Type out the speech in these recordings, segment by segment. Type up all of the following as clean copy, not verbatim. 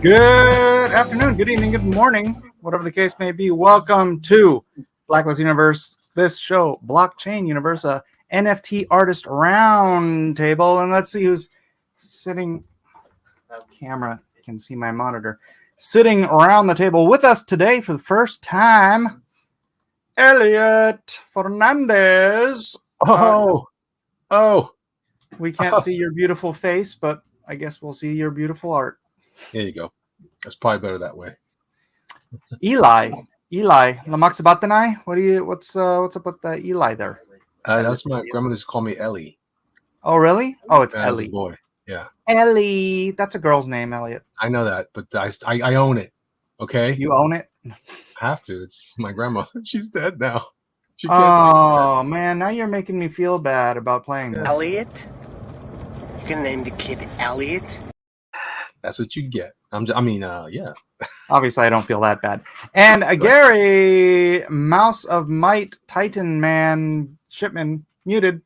Good afternoon, good evening, good morning, whatever the case may be. Welcome to Blacklist Universe, this show, Blockchain Universe, a NFT artist roundtable. And let's see who's sitting. Camera can see my monitor. Sitting around the table with us today for the first time, Elliot Fernandez. We can't see your beautiful face, but I guess we'll see your beautiful art. There you go. That's probably better that way. Eli, Lamaxabatanai. What's up with the Eli there? That's my grandmother just called me Ellie. Oh, really? Oh, it's As Ellie. a boy, yeah. Ellie. That's a girl's name, Elliot. I know that, but I own it. Okay. You own it? I have to. It's my grandma. She's dead now. She can't man, now you're making me feel bad about playing this. Elliot? You can name the kid Elliot? That's what you get. Yeah. Obviously, I don't feel that bad. And Gary, Mouse of Might, Titan Man, Shipman, muted.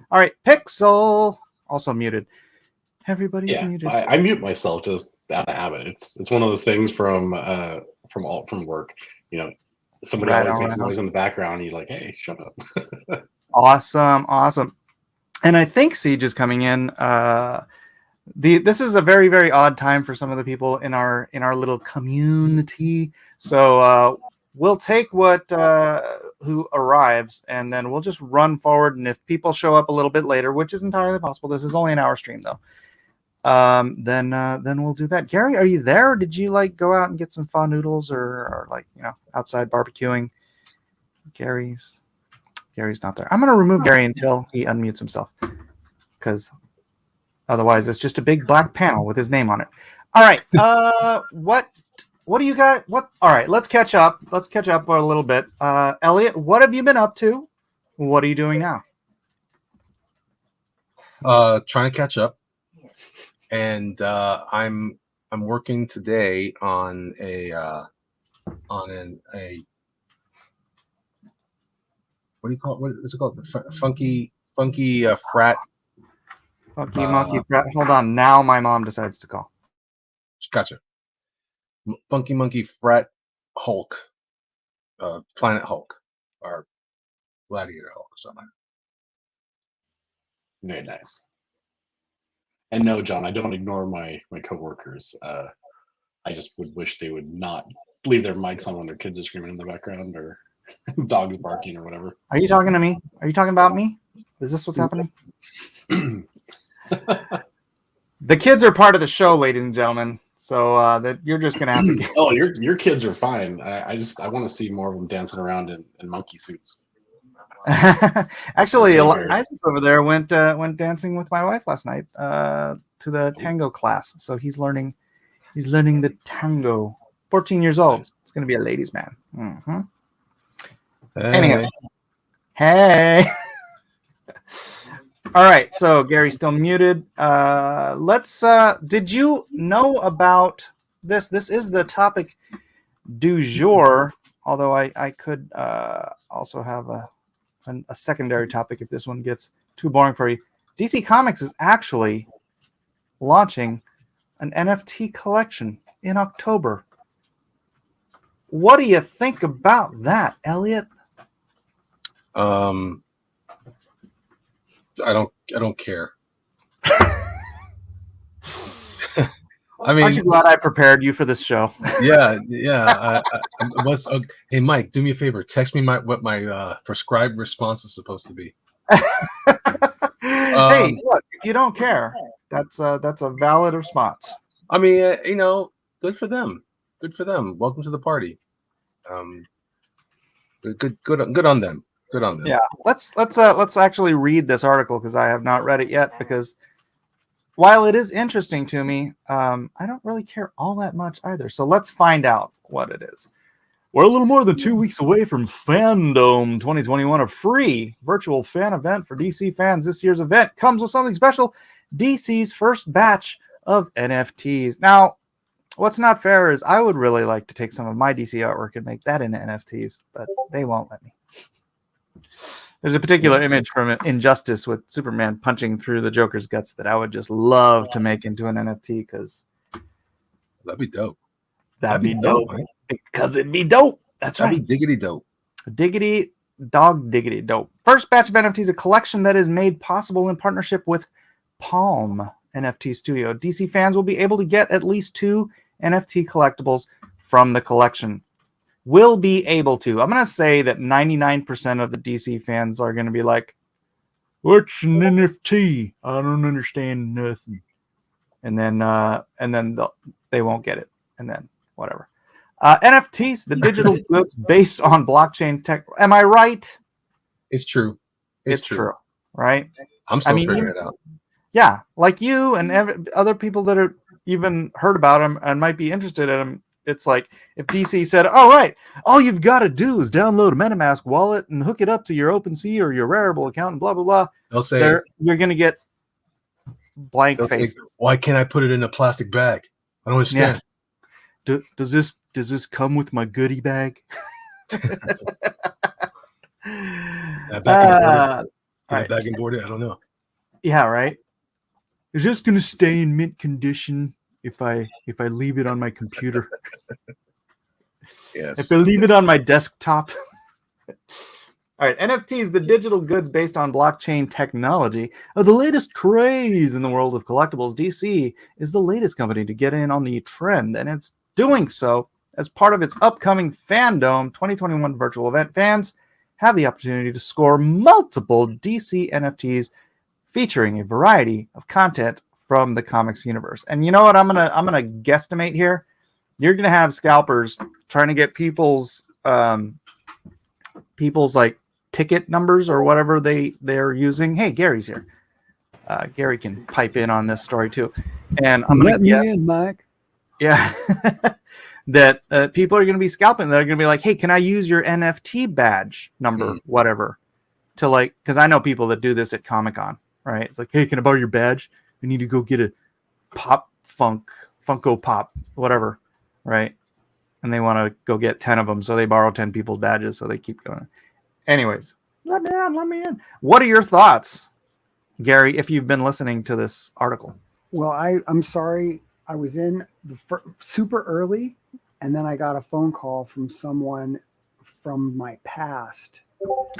All right, Pixel, also muted. Everybody's muted. I mute myself just out of habit. It's one of those things from work. You know, somebody always makes noise in the background. And you're like, hey, shut up. Awesome. And I think Siege is coming in. This is a very, very odd time for some of the people in our little community. So we'll take who arrives, and then we'll just run forward. And if people show up a little bit later, which is entirely possible, this is only an hour stream though. Then we'll do that. Gary, are you there? Or did you go out and get some pho noodles or outside barbecuing? Gary's not there. I'm gonna remove Gary until he unmutes himself, because otherwise it's just a big black panel with his name on it. All right. What do you got? All right, let's catch up. Let's catch up a little bit. Elliot, what have you been up to? What are you doing now? Trying to catch up. And I'm working today on a what do you call it? What is it called? The funky frat. Funky monkey frat. Hold on. Now my mom decides to call. Gotcha. Funky monkey frat Hulk. Planet Hulk. Or Gladiator Hulk or something. Very nice. And no, John, I don't ignore my coworkers. I just would wish they would not leave their mics on when their kids are screaming in the background or dogs barking or whatever. Are you talking to me? Are you talking about me? Is this what's happening? The kids are part of the show, ladies and gentlemen. So that you're just gonna have to. Oh, your kids are fine. I want to see more of them dancing around in monkey suits. Actually, Isaac over there went dancing with my wife last night to the tango class. So he's learning the tango. 14 years old. It's gonna be a ladies' man. Mm-hmm. Hey. Anyway, hey. All right, so Gary's still muted. Did you know about this? This is the topic du jour, although I could also have a secondary topic if this one gets too boring for you. DC Comics is actually launching an NFT collection in October. What do you think about that, Elliot? I don't care. Aren't you glad I prepared you for this show? Yeah. Hey, Mike, do me a favor. Text me what my prescribed response is supposed to be. Hey, look, if you don't care, that's a valid response. I mean, good for them. Good for them. Welcome to the party. Good on them. Good on them. Yeah, let's actually read this article because I have not read it yet. Because while it is interesting to me, I don't really care all that much either. So let's find out what it is. We're a little more than 2 weeks away from Fandom 2021, a free virtual fan event for DC fans. This year's event comes with something special: DC's first batch of NFTs. Now, what's not fair is I would really like to take some of my DC artwork and make that into NFTs, but they won't let me. There's a particular image from Injustice with Superman punching through the Joker's guts that I would just love to make into an NFT because That'd be dope. That'd be dope, dope man. because it'd be dope. That's That'd right. be diggity dope. Diggity dog diggity dope. First batch of NFTs, a collection that is made possible in partnership with Palm NFT Studio. DC fans will be able to get at least 2 NFT collectibles from the collection. Will be able to. I'm going to say that 99% of the DC fans are going to be like, what's an NFT? I don't understand nothing. And then they won't get it. And then whatever. NFTs, the digital goods based on blockchain tech. Am I right? It's true. It's true. Right? I'm still figuring it out. Yeah, like you and other people that are even heard about them and might be interested in them. It's like if DC said, all right, all you've got to do is download a MetaMask wallet and hook it up to your OpenSea or your Rarible account and blah, blah, blah. They'll say, you're going to get blank faces. Say, why can't I put it in a plastic bag? I don't understand. Yeah. Does this come with my goodie bag? Back and boarded? I don't know. Yeah, right. Is this going to stay in mint condition if I leave it on my computer? Yes. If I leave it on my desktop. All right, NFTs, the digital goods based on blockchain technology, are the latest craze in the world of collectibles. DC is the latest company to get in on the trend, and it's doing so as part of its upcoming Fandom 2021 virtual event. Fans have the opportunity to score multiple DC NFTs featuring a variety of content from the comics universe. And you know what? I'm gonna guesstimate here. You're gonna have scalpers trying to get people's like ticket numbers or whatever they're using. Hey, Gary's here. Gary can pipe in on this story too. And I'm gonna guess, Mike. Yeah, that people are gonna be scalping. They're gonna be like, hey, can I use your NFT badge number, whatever, to like, because I know people that do this at Comic-Con. Right? It's like, hey, can I borrow your badge? I need to go get a Funko Pop, whatever, right? And they want to go get 10 of them, so they borrow 10 people's badges, so they keep going. Anyways, let me in. What are your thoughts, Gary, if you've been listening to this article? Well, I'm sorry. I was in super early, and then I got a phone call from someone from my past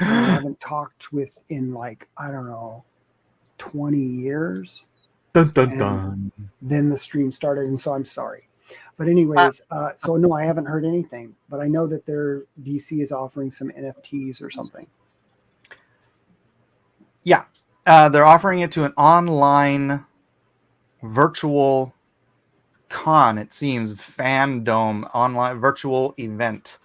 I haven't talked with in like, I don't know, 20 years. Dun, dun, dun. Then the stream started, and so I'm sorry. But anyways, so no, I haven't heard anything, but I know that their DC is offering some NFTs or something. Yeah, they're offering it to an online virtual con, it seems, Fandom online virtual event.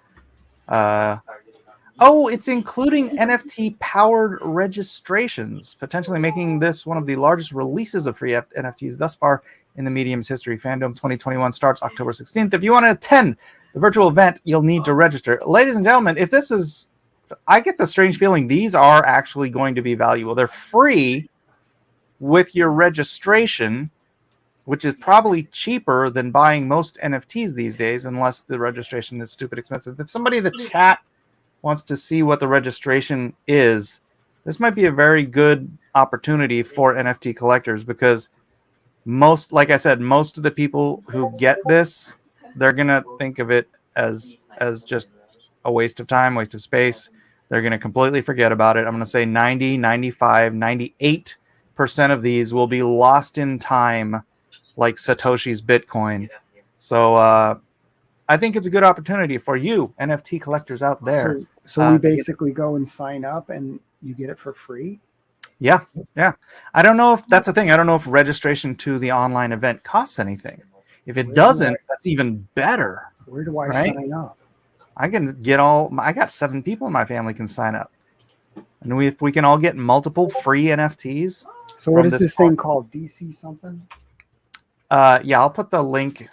It's including NFT-powered registrations, potentially making this one of the largest releases of free NFTs thus far in the medium's history. Fandom 2021 starts October 16th. If you want to attend the virtual event, you'll need to register. Ladies and gentlemen, if this is... I get the strange feeling these are actually going to be valuable. They're free with your registration, which is probably cheaper than buying most NFTs these days, unless the registration is stupid expensive. If somebody in the chat wants to see what the registration is, this might be a very good opportunity for NFT collectors, because most of the people who get this, they're going to think of it as just a waste of time, waste of space. They're going to completely forget about it. I'm going to say 90, 95, 98% of these will be lost in time, like Satoshi's Bitcoin. So I think it's a good opportunity for you NFT collectors out there. So we basically go and sign up and you get it for free? Yeah. I don't know if that's the thing. I don't know if registration to the online event costs anything. If it doesn't, that's even better. Where do I sign up? I can get I got 7 people in my family can sign up. And if we can all get multiple free NFTs. So what is this thing called? DC something? Yeah, I'll put the link.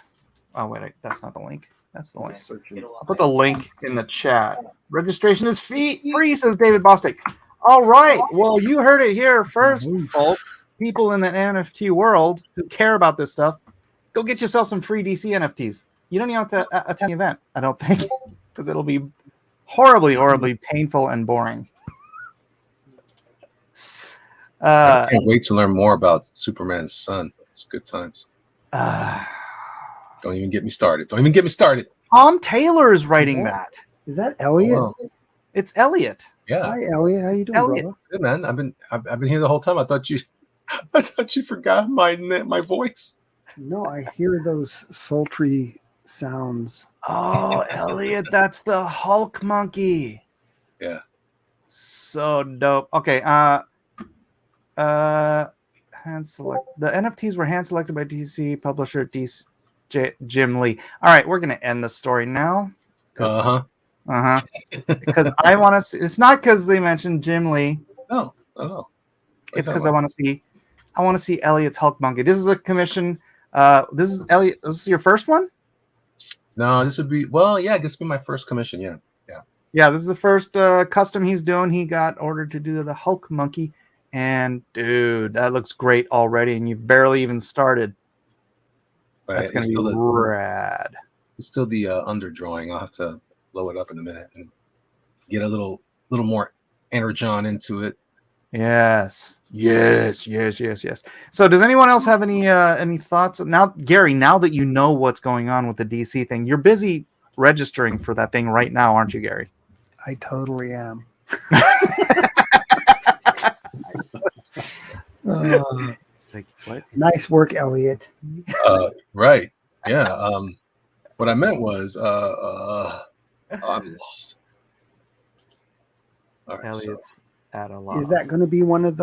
Oh, wait, that's not the link. That's the link. I'll put the link in the chat. Registration is free, says David Bostic. All right. Well, you heard it here first, folks. People in the NFT world who care about this stuff, go get yourself some free DC NFTs. You don't even have to attend the event, I don't think, because it'll be horribly painful and boring. I can't wait to learn more about Superman's son. It's good times. Don't even get me started. Don't even get me started. Tom Taylor is writing that- that. Is that Elliot? Oh, wow. It's Elliot. Yeah, Hi, Elliot. How you doing, Elliot. brother? good man. I've been here the whole time. I thought you forgot my voice. No, I hear those sultry sounds. Oh, Elliot, that's the Hulk monkey. Yeah. So dope. Okay, hand select. The NFTs were hand selected by DC publisher Jim Lee. All right, we're gonna end the story now. Because I want to see. It's not because they mentioned Jim Lee. No, no. It's because I want to see. I want to see Elliot's Hulk monkey. This is a commission. This is Elliot. This is your first one. No, this would be yeah. This would be my first commission. Yeah. Yeah, this is the first custom he's doing. He got ordered to do the Hulk monkey, and dude, that looks great already. And you've barely even started. But That's gonna it's be still rad. It's still the underdrawing. I'll have to blow it up in a minute and get a little more energon into it. Yes. So, does anyone else have any thoughts now, Gary? Now that you know what's going on with the DC thing, you're busy registering for that thing right now, aren't you, Gary? I totally am. It's like, what? Nice work, Elliot. Right. Yeah. What I meant was I'm lost. All right. So, Elliot's at a loss. Is that going to be one of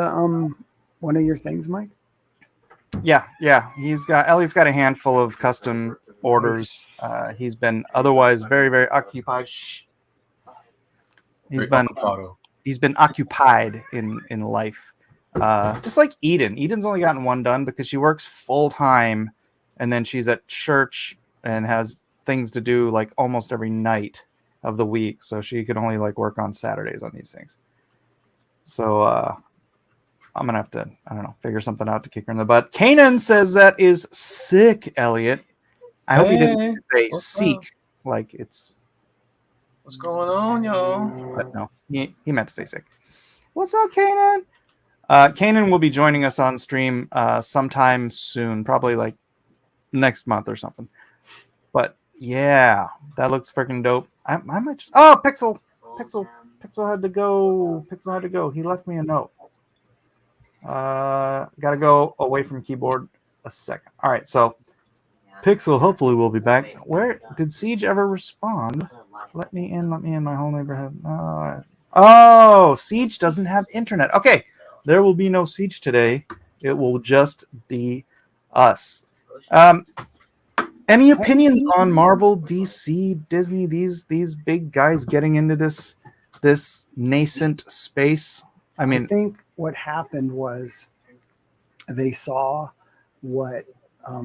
your things, Mike? Yeah. Elliot's got a handful of custom orders. He's been otherwise very, very occupied. He's been occupied in life. Just like Eden. Eden's only gotten one done because she works full time, and then she's at church and has things to do like almost every night of the week. So she could only like work on Saturdays on these things. So I'm gonna have to, I don't know, figure something out to kick her in the butt. Kanan says that is sick, Elliot. I hope he didn't say seek like it's. What's going on, y'all? But no, he meant to say sick. What's up, Kanan? Kanan will be joining us on stream sometime soon, probably like next month or something. But yeah, that looks freaking dope. I might just. Oh, Pixel had to go. Pixel had to go. He left me a note. Gotta go away from keyboard a second. All right, so Pixel hopefully will be back. Where did Siege ever respond? Let me in, my whole neighborhood. Oh, Siege doesn't have internet. Okay, there will be no Siege today. It will just be us. Any opinions on Marvel, DC, Disney, these big guys getting into this nascent space? I mean, I think what happened was they saw what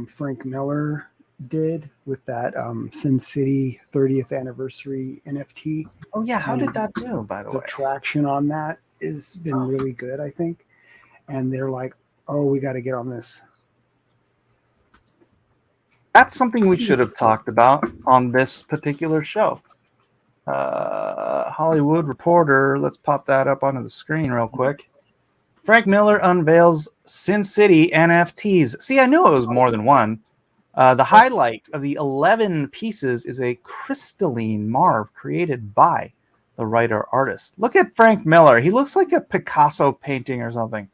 Frank Miller did with that Sin City 30th anniversary NFT. oh yeah, how did that do, by the The way? traction on that has been really good, I think. And they're like, oh, we got to get on this. That's something we should have talked about on this particular show. Hollywood Reporter, let's pop that up onto the screen real quick. Frank Miller unveils Sin City NFTs. See, I knew it was more than one. The highlight of the 11 pieces is a crystalline marv created by the writer-artist. Look at Frank Miller. He looks like a Picasso painting or something.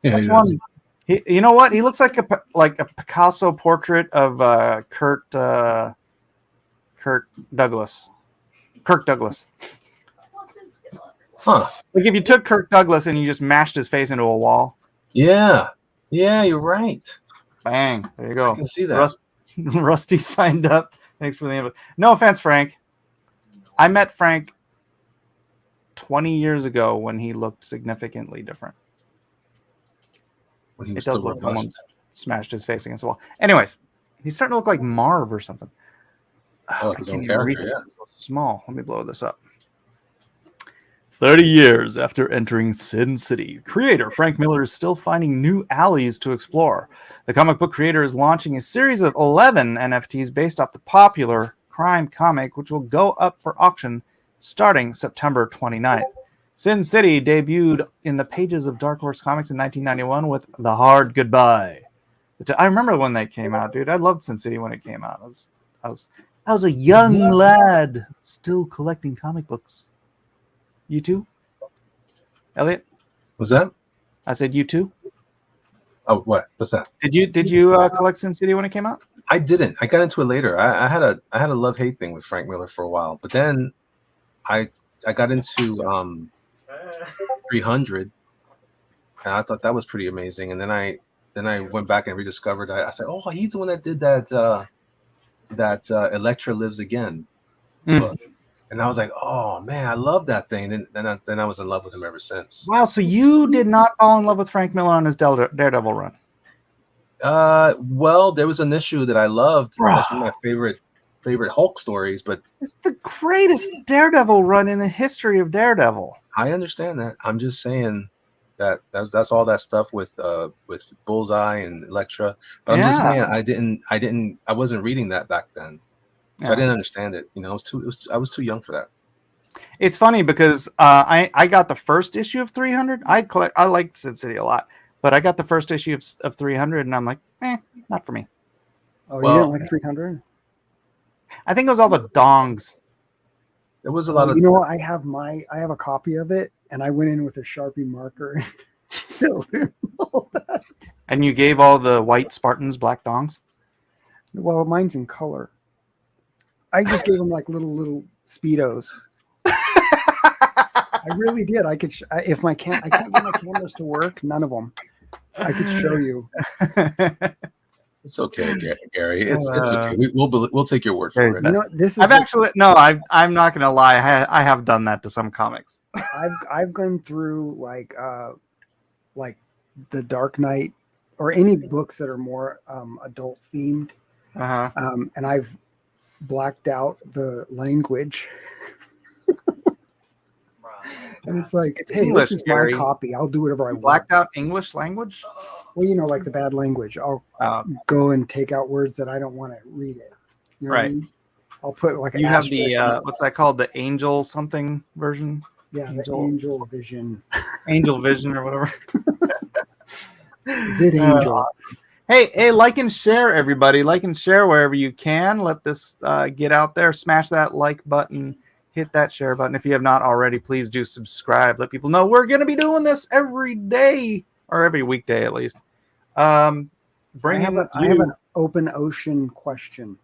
That's one. You know what? He looks like a Picasso portrait of Kirk Douglas. Kirk Douglas. Huh. Like if you took Kirk Douglas and you just mashed his face into a wall. Yeah, you're right. Bang. There you go. I can see that. Rusty signed up. Thanks for the invite. No offense, Frank. I met Frank 20 years ago when he looked significantly different. When he was It does still look like someone robust. smashed his face against the wall. Anyways, he's starting to look like Marv or something. Oh, I his can't own even read character, it. It's so small. Let me blow this up. 30 years after entering Sin City, creator Frank Miller is still finding new alleys to explore. The comic book creator is launching a series of 11 NFTs based off the popular crime comic, which will go up for auction starting September 29th. Sin City debuted in the pages of Dark Horse Comics in 1991 with The Hard Goodbye. I remember when they came out, dude. I loved Sin City when it came out. I was a young lad still collecting comic books. You too, Elliot? Was that? I said you too. Oh, what? What's that? Did you collect Sin City when it came out? I didn't. I got into it later. I had a love hate thing with Frank Miller for a while, but then I got into 300, and I thought that was pretty amazing. And then I went back and rediscovered. I said, oh, he's the one that did that Electra Lives Again book. And I was like, oh man, I love that thing. Then I was in love with him ever since. Wow, so you did not fall in love with Frank Miller on his Daredevil run? Well, there was an issue that I loved. That's one of my favorite Hulk stories, but It's the greatest Daredevil run in the history of Daredevil. I understand that. I'm just saying that that's all that stuff with Bullseye and Elektra. But I'm just saying I wasn't reading that back then. So I didn't understand it. You know, I was too young for that. It's funny because I got the first issue of 300. I liked Sin City a lot, but I got the first issue of 300, and I'm like, not for me. Oh, Well, you didn't like 300? I think it was all the dongs. There was a lot of. You know what? I have a copy of it, and I went in with a Sharpie marker and filled in all that. And you gave all the white Spartans black dongs? Well, mine's in color. I just gave them like little Speedos. I really did. I could if I can't get my cameras to work. None of them. I could show you. It's okay, Gary. It's okay. We'll take your word for it. You know, this is. I'm not gonna lie. I have done that to some comics. I've gone through like the Dark Knight or any books that are more adult themed, and I've blacked out the language. And it's like, hey, English, this is Gary. my copy. I'll do whatever I want. Blacked out English language? Well, you know, like the bad language. I'll go and take out words that I don't want to read it. You know what I mean? I'll put like you have the what's that called? The angel something version? Yeah, the angel vision. Angel vision or whatever. Vid angel. Hey, like and share, everybody. Like and share wherever you can. Let this get out there. Smash that like button. Hit that share button. If you have not already, please do subscribe. Let people know we're going to be doing this every day or every weekday at least. I have an open ocean question.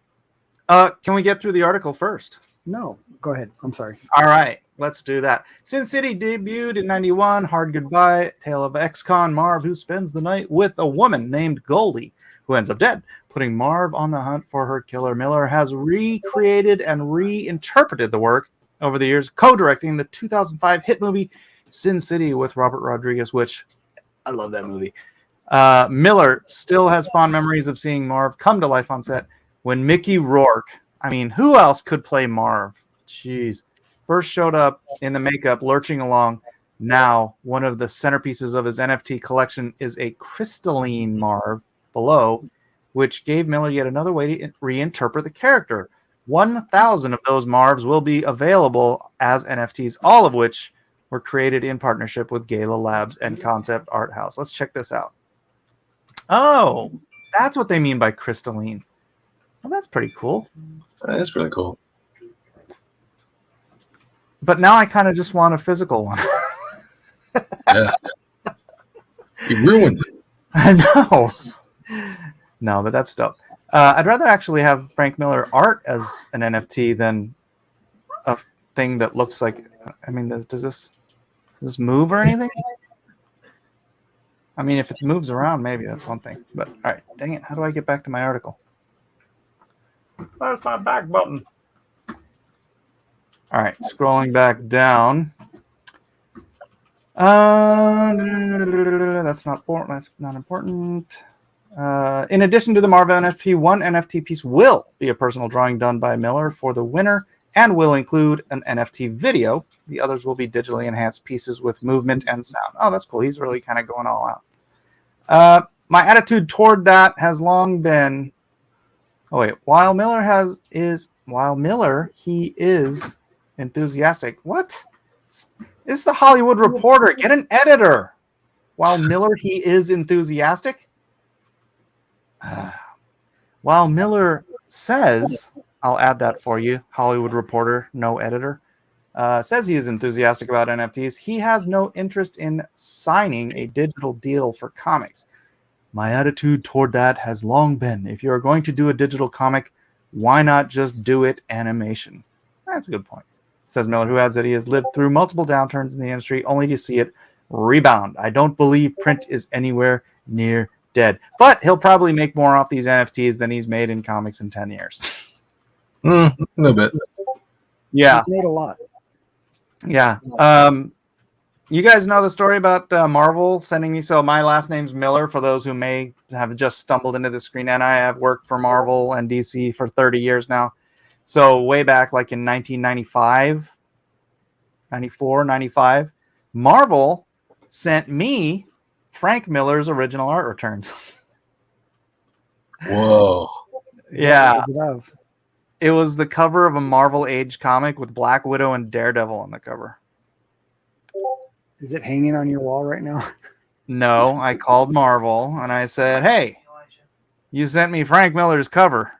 Can we get through the article first? No, go ahead. I'm sorry. All right, let's do that. Sin City debuted in 91. Hard Goodbye, tale of ex-con Marv who spends the night with a woman named Goldie who ends up dead. Putting Marv on the hunt for her killer, Miller has recreated and reinterpreted the work over the years, co-directing the 2005 hit movie Sin City with Robert Rodriguez, which I love that movie. Miller still has fond memories of seeing Marv come to life on set when Mickey Rourke, I mean, who else could play Marv? Jeez. First showed up in the makeup, lurching along. Now, one of the centerpieces of his NFT collection is a crystalline Marv below, which gave Miller yet another way to reinterpret the character. 1,000 of those Marvs will be available as NFTs, all of which were created in partnership with Gala Labs and Concept Art House. Let's check this out. Oh, that's what they mean by crystalline. Well, that's pretty cool. That's really cool. But now I kind of just want a physical one. Yeah. You ruined it. I know. No, but that's dope. I'd rather actually have Frank Miller art as an NFT than a thing that looks like. I mean, does this move or anything? I mean, if it moves around, maybe that's one thing. But all right, dang it! How do I get back to my article? Where's my back button? All right, scrolling back down. That's not important. In addition to the Marvel NFT, one NFT piece will be a personal drawing done by Miller for the winner and will include an NFT video. The others will be digitally enhanced pieces with movement and sound. Oh, that's cool. He's really kind of going all out. My attitude toward that has long been, while Miller he is enthusiastic. What? This is the Hollywood Reporter. Get an editor. While Miller he is enthusiastic. While Miller says, I'll add that for you, Hollywood Reporter, no editor, says he is enthusiastic about NFTs, he has no interest in signing a digital deal for comics. My attitude toward that has long been, if you are going to do a digital comic, why not just do it animation? That's a good point, says Miller, who adds that he has lived through multiple downturns in the industry only to see it rebound. I don't believe print is anywhere near dead, but he'll probably make more off these NFTs than he's made in comics in 10 years. A little bit. Yeah. He's made a lot. Yeah. You guys know the story about Marvel sending me. So my last name's Miller, for those who may have just stumbled into the screen. And I have worked for Marvel and DC for 30 years now. So way back like in 1995, 94, 95, Marvel sent me Frank Miller's original art returns. Whoa. Yeah. What was it of? It was the cover of a Marvel Age comic with Black Widow and Daredevil on the cover. Is it hanging on your wall right now? No, I called Marvel and I said, hey, you sent me Frank Miller's cover.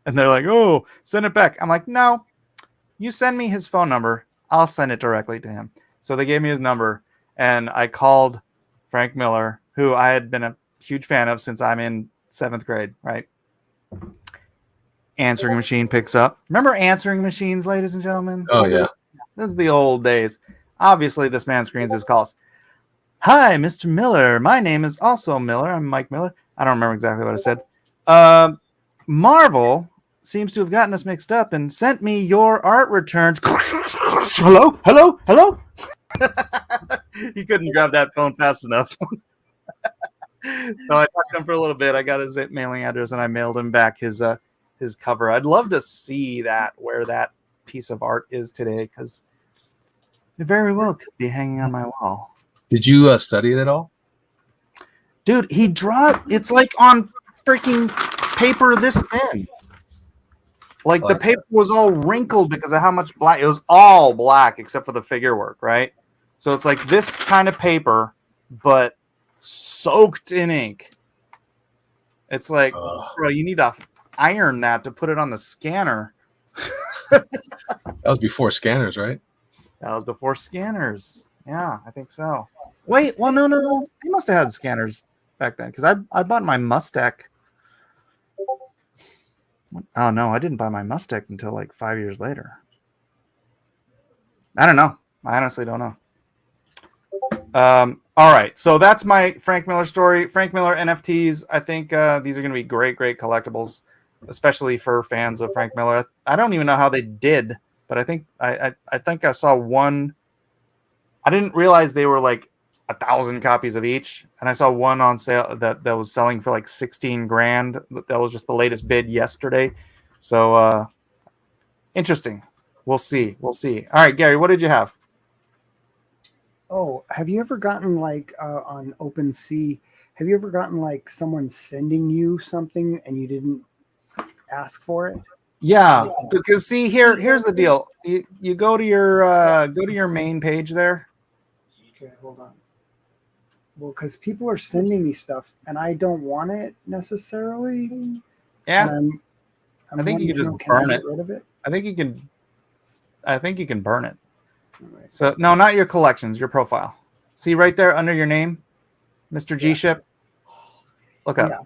And they're like, oh, send it back. I'm like, no, you send me his phone number. I'll send it directly to him. So they gave me his number and I called Frank Miller, who I had been a huge fan of since I'm in 7th grade, right? Answering machine picks up. Remember answering machines, ladies and gentlemen? Oh, yeah. This is the old days. Obviously, this man screens his calls. Hi, Mr. Miller. My name is also Miller. I'm Mike Miller. I don't remember exactly what I said. Marvel seems to have gotten us mixed up and sent me your art returns. Hello? Hello? Hello? He couldn't grab that phone fast enough. So I talked to him for a little bit. I got his mailing address and I mailed him back his cover. I'd love to see that, where that piece of art is today, because it very well could be hanging on my wall. Did you study it at all? Dude, he draw it's like on freaking paper this thin. Like the paper was all wrinkled because of how much black. It was all black except for the figure work, right? So it's like this kind of paper, but soaked in ink. It's like, bro, you need to iron that to put it on the scanner. That was before scanners, right? That was before scanners. Yeah, I think so. Wait, well, no. They must have had scanners back then because I bought my Mustang. Oh, no, I didn't buy my Mustang until like 5 years later. I don't know. I honestly don't know. All right, so that's my Frank Miller story. Frank Miller NFTs. I think these are going to be great collectibles, especially for fans of Frank Miller. I don't even know how they did, but I think I saw one. I didn't realize they were like 1,000 copies of each, and I saw one on sale that was selling for like 16 grand. That was just the latest bid yesterday. So interesting. We'll see. All right, Gary, what did you have? Oh, have you ever gotten like on OpenSea? Have you ever gotten like someone sending you something and you didn't ask for it? Yeah, because see here's the deal. You go to your main page there. Okay, hold on. Well, because people are sending me stuff and I don't want it necessarily. Yeah, I'm I think you can just can I burn get it. rid of it. I think you can burn it. All right. So no, not your collections, your profile. See right there under your name, Mr. G Ship. Look up. Yeah.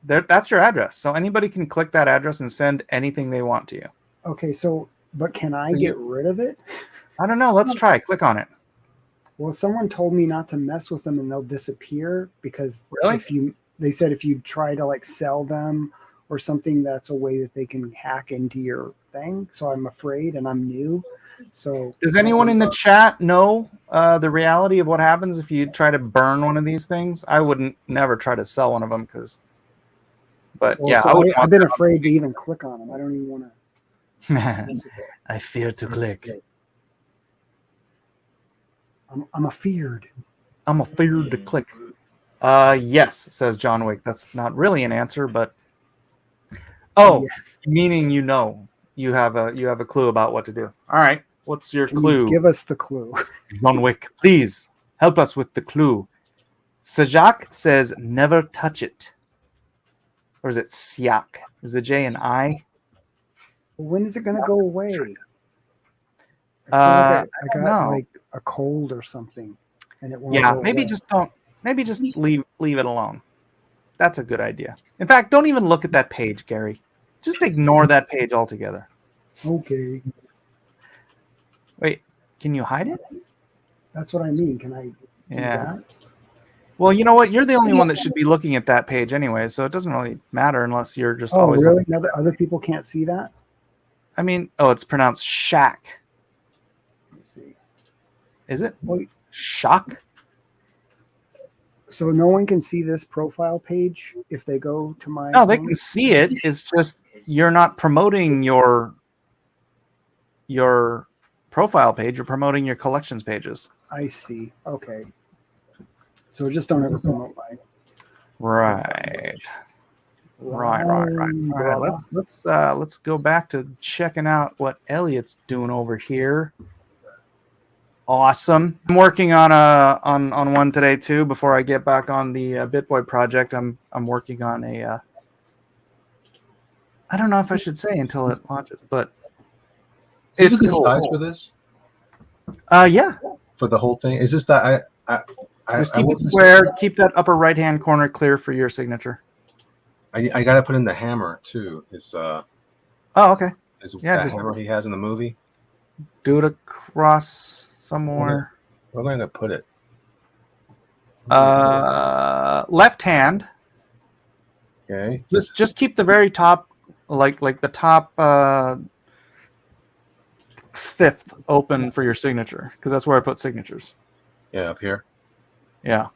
There, that's your address. So anybody can click that address and send anything they want to you. Okay, so but can I get rid of it? I don't know. Let's try. Click on it. Well, someone told me not to mess with them and they'll disappear because Really? they said if you try to like sell them or something, that's a way that they can hack into your thing. So I'm afraid, and I'm new. So Does anyone in the chat know the reality of what happens if you try to burn one of these things? I wouldn't never try to sell one of them because. But Well, yeah, so I wouldn't I've want been that. afraid to even click on them. I don't even want to. I fear to click. I'm afeared. I'm afeared to click. Yes, says John Wick. That's not really an answer, but Yes. meaning you have a clue about what to do. All right, what's your Can clue? you give us the clue? John Wick, please help us with the clue. Sajak says never touch it. or is it Siak? Is the J an I? When is it going to go away? I feel I like I don't got know. like a cold or something, and it won't Yeah, go maybe away. just don't. Maybe just leave it alone. That's a good idea. In fact, don't even look at that page, Gary. Just ignore that page altogether. Okay, Wait, can you hide it? that's what I mean. Can I do Yeah. that? Well, you know what? You're the only one that should be looking at that page anyway, so it doesn't really matter unless you're just Oh, always really? looking. Other people can't see that? I mean, oh, it's pronounced shack. Let me see. Is it? Well, Shock? so no one can see this profile page if they go to my. No, they account? can see it. It's just you're not promoting your profile page. You're promoting your collections pages. I see. Okay. So just don't ever promote my. Right. Right. Brother. Let's go back to checking out what Elliot's doing over here. Awesome. I'm working on on one today too. Before I get back on the BitBoy project, I'm working on a. I don't know if I should say until it launches, but Is this it's a good cool. size for this? Yeah. For the whole thing? Is this that I Just keep it wasn't square. Keep that upper right hand corner clear for your signature. I gotta put in the hammer too. Oh, okay. Is Yeah, that just- hammer he has in the movie? Do it across somewhere. Where am I gonna put it? Left hand. Okay. Just keep the very top, like the top fifth open for your signature, because that's where I put signatures. Yeah, up here. Yeah.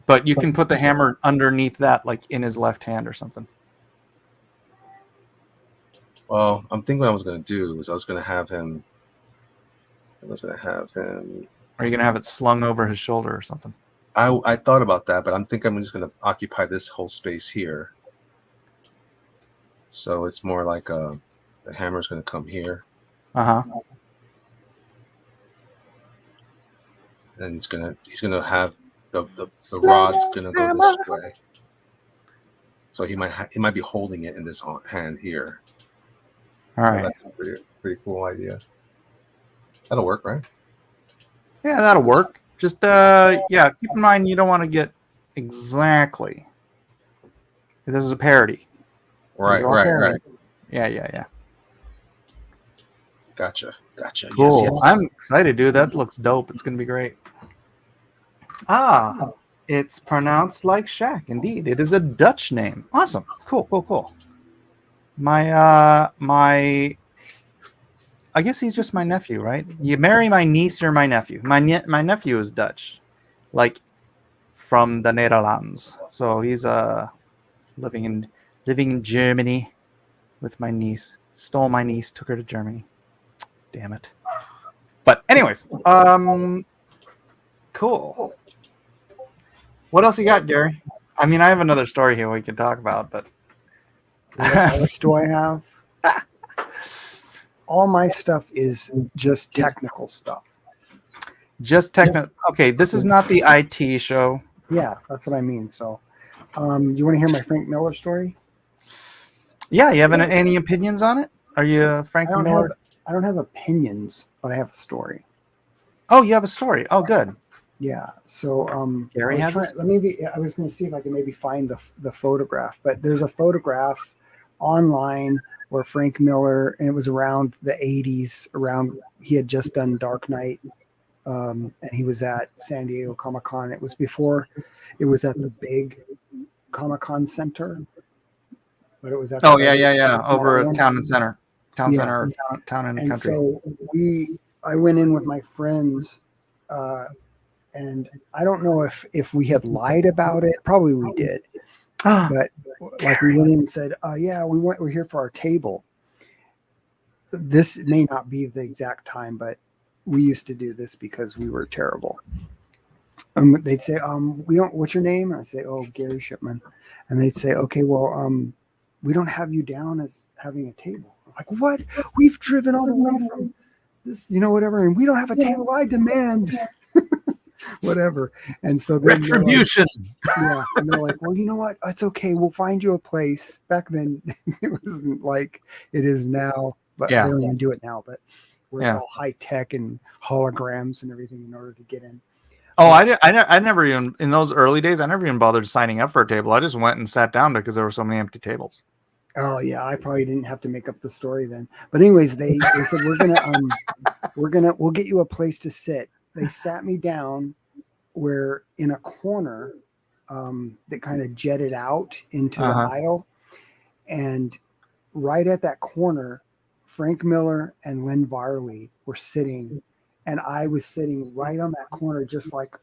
But you can put the hammer underneath that, like in his left hand or something. Well, I'm thinking what I was gonna do is I was gonna have him. Or you're gonna have it slung over his shoulder or something. I thought about that, but I'm thinking I'm just gonna occupy this whole space here. So it's more like the hammer's gonna come here, Uh-huh. and he's gonna have the rod's gonna go this way. So he might be holding it in this hand here. All right. That's a pretty cool idea. That'll work, right? Yeah, that'll work. Just yeah, keep in mind you don't want to get exactly. This is a parody. Right. Yeah. Gotcha. Cool. Yes. I'm excited, dude. That looks dope. It's gonna be great. Ah, it's pronounced like Shaq. Indeed, it is a Dutch name. Awesome. Cool. My I guess he's just my nephew, right? You marry my niece, you're my nephew. My nephew is Dutch, like from the Netherlands. So he's living in Germany with my niece. Stole my niece, took her to Germany. Damn it. But anyways, cool. What else you got, Gary? I mean, I have another story here we can talk about, but What else do I have? All my stuff is just technical stuff. just technical. Okay, this is not the IT show. Yeah, that's what I mean. So, you want to hear my Frank Miller story? Yeah, you have any opinions on it? Are you Frank Miller? I don't have opinions, but I have a story. Oh, you have a story. Oh, good. Yeah. So, Gary has this? I was going to see if I can maybe find the photograph, but there's a photograph online where Frank Miller, and it was around the 80s, he had just done Dark Knight, and he was at San Diego Comic-Con. It was before it was at the big Comic-Con center, but it was at Oh, yeah. Over at Town and Center. Town Yeah. Center or Town and Country. So I went in with my friends, and I don't know if we had lied about it. Probably we did. But like we went in and said, yeah, we're here for our table. This may not be the exact time, but we used to do this because we were terrible. They'd say, what's your name? And I say, oh, Gary Shipman. And they'd say, okay, well, we don't have you down as having a table. I'm like, what? We've driven all the way from this, whatever, and we don't have a table. I demand. whatever. And so then they're like, Retribution. yeah, and they're like, well, you know what? It's okay. We'll find you a place. Back then, it wasn't like it is now, but Yeah. they don't even do it now. But where it's Yeah. all high tech and holograms and everything in order to get in. Oh, I never even, in those early days, I never even bothered signing up for a table. I just went and sat down because there were so many empty tables. Oh yeah, I probably didn't have to make up the story then. But anyways, they said we'll get you a place to sit. They sat me down where in a corner that kind of jetted out into the aisle, and right at that corner, Frank Miller and Lynn Varley were sitting, and I was sitting right on that corner, just like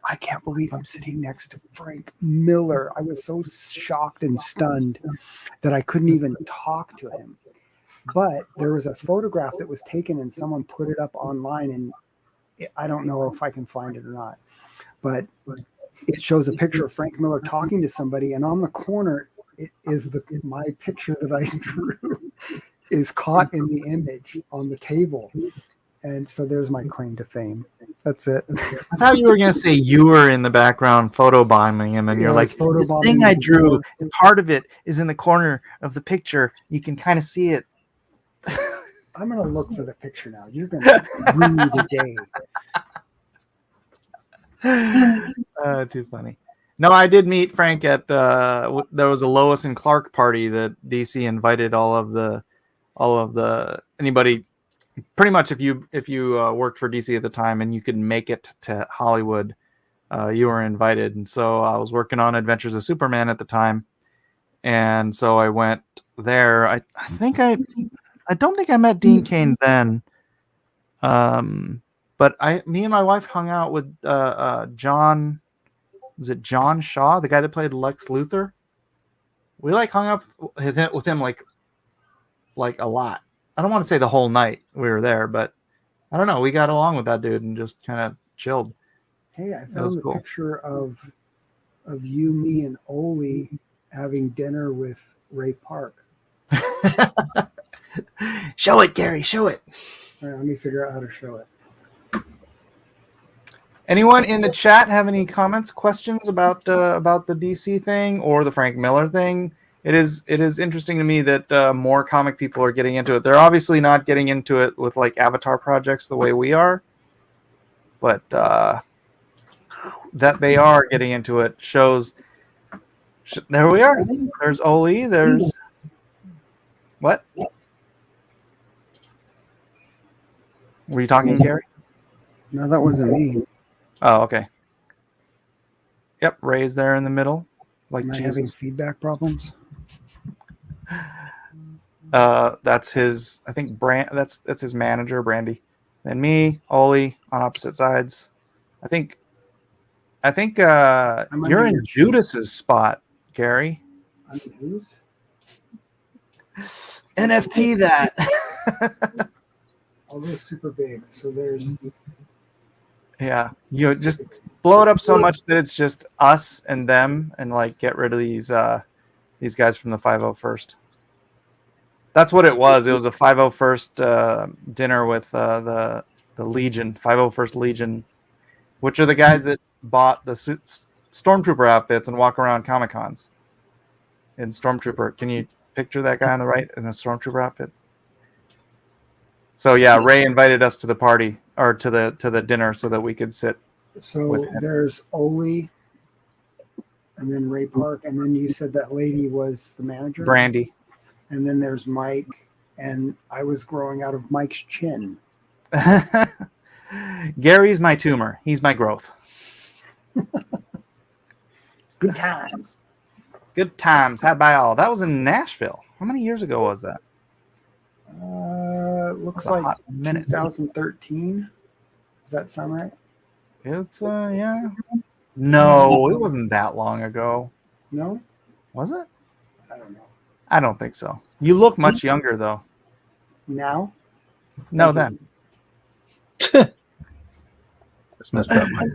I can't believe I'm sitting next to Frank Miller. I was so shocked and stunned that I couldn't even talk to him. But there was a photograph that was taken and someone put it up online, and I don't know if I can find it or not, but it shows a picture of Frank Miller talking to somebody, and on the corner it is my picture that I drew is caught in the image on the table. And so there's my claim to fame. That's it. I thought you were going to say you were in the background photobombing him, and you're like, this thing I drew, part of it is in the corner of the picture. You can kind of see it. I'm going to look for the picture now. You're going to ruin the day. Too funny. No, I did meet Frank at there was a Lois and Clark party that DC invited all of the anybody. Pretty much, if you worked for DC at the time and you could make it to Hollywood, you were invited. And so I was working on Adventures of Superman at the time, and so I went there. I don't think I met Dean Cain then, but me and my wife hung out with John. Was it John Shaw, the guy that played Lex Luthor? We hung up with him like a lot. I don't want to say the whole night we were there, but I don't know. We got along with that dude and just kind of chilled. Hey, I found a picture of you, me, and Oli having dinner with Ray Park. Show it, Gary. Show it. All right, let me figure out how to show it. Anyone in the chat have any comments, questions about the DC thing or the Frank Miller thing? It is interesting to me that more comic people are getting into it. They're obviously not getting into it with like avatar projects the way we are, but that they are getting into it shows. There we are. There's Oli. There's what? Were you talking, Gary? No, that wasn't me. Oh, okay. Yep, Ray's there in the middle, like Am I Jesus. having feedback problems? That's his. I think That's his manager, Brandy, and me, Oli, on opposite sides. I think you're in Judas's spot, Gary. I'm whose? NFT that. I'll go super big. So there's. Yeah, you just blow it up so much that it's just us and them, and like get rid of these guys from the 501st. That's what it was. It was a 501st dinner with the Legion, 501st Legion, which are the guys that bought the Stormtrooper outfits and walk around Comic Cons. In Stormtrooper, can you picture that guy on the right in a Stormtrooper outfit? So yeah, Ray invited us to the party or to the dinner so that we could sit. So there's Oli, and then Ray Park, and then you said that lady was the manager, Brandy, and then there's Mike, and I was growing out of Mike's chin. Gary's my tumor. He's my growth. Good times. Good times had by all. That was in Nashville. How many years ago was that? Looks like 2013. Does that sound right? It's yeah. No, it wasn't that long ago. No? Was it? I don't know. I don't think so. You look much younger though. Now? No, then. That's messed up, Mike.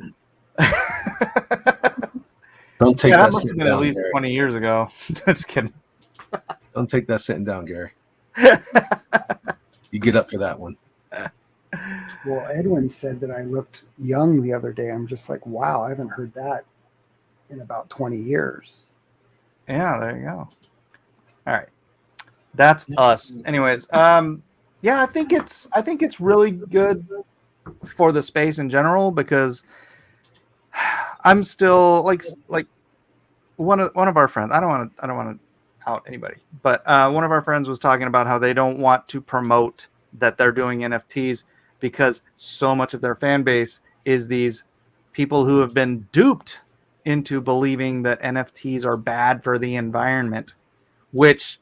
Don't take that that. Must have been down, at least Gary. 20 years ago. Just kidding. Don't take that sitting down, Gary. You get up for that one. Well, Edwin said that I looked young the other day. I'm just like, wow, I haven't heard that in about 20 years. Yeah, there you go. All right. That's us. Anyways, yeah, I think it's really good for the space in general because I'm still like one of our friends. I don't want to out anybody, but one of our friends was talking about how they don't want to promote that they're doing NFTs because so much of their fan base is these people who have been duped into believing that NFTs are bad for the environment, which